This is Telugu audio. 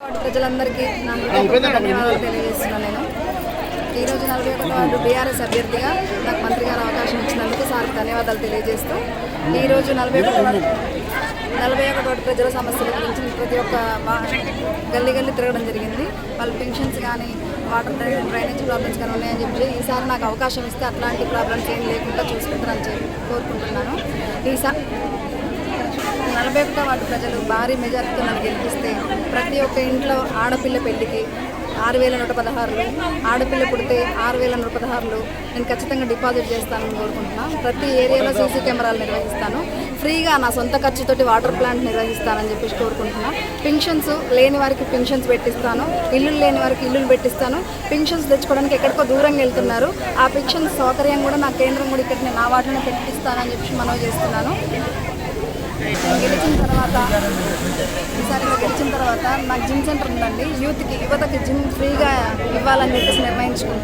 ప్రజలందరికీ నా ధన్యవాదాలు తెలియజేస్తున్నాను. నేను ఈరోజు 41వ వార్డు బీఆర్ఎస్ అభ్యర్థిగా నాకు మంత్రి గారు అవకాశం ఇచ్చినందుకు సార్కి ధన్యవాదాలు తెలియజేస్తూ ఈరోజు 41వ వార్డు ప్రజల సమస్యల గురించి ప్రతి ఒక్క గల్లీ తిరగడం జరిగింది. వాళ్ళ పెన్షన్స్ కానీ వాటర్ డ్రైనేజ్ ప్రాబ్లమ్స్ కానీ ఉన్నాయని చెప్పి ఈసారి నాకు అవకాశం ఇస్తే అట్లాంటి ప్రాబ్లమ్స్ ఏం లేకుండా చూసుకుంటారని కోరుకుంటున్నాను. ఈసారి 41వ వార్డు ప్రజలు భారీ మెజార్టీతో నన్ను గెలిపిస్తే ప్రతి ఒక్క ఇంట్లో ఆడపిల్ల పెళ్లికి 6,116, ఆడపిల్ల పుడితే 6,116 నేను ఖచ్చితంగా డిపాజిట్ చేస్తానని కోరుకుంటున్నాను. ప్రతి ఏరియాలో సీసీ కెమెరాలు నిర్వహిస్తాను. ఫ్రీగా నా సొంత ఖర్చుతోటి వాటర్ ప్లాంట్ నిర్వహిస్తానని చెప్పేసి కోరుకుంటున్నాను. పెన్షన్స్ లేని వారికి పెన్షన్స్ పెట్టిస్తాను, ఇల్లులు లేని వారికి ఇల్లులు పెట్టిస్తాను. పెన్షన్స్ తెచ్చుకోవడానికి ఎక్కడికో దూరంగా వెళ్తున్నారు, ఆ పెన్షన్ సౌకర్యం కూడా నా కేంద్రం కూడా ఇక్కడ నా వాటిని పెట్టిస్తానని చెప్పి మనవి చేస్తున్నాను. ఈసారి గెలిచిన తర్వాత నాకు జిమ్ సెంటర్ ఉందండి. యువతకి జిమ్ ఫ్రీగా ఇవ్వాలని చెప్పేసి నిర్ణయించుకుంటున్నాను.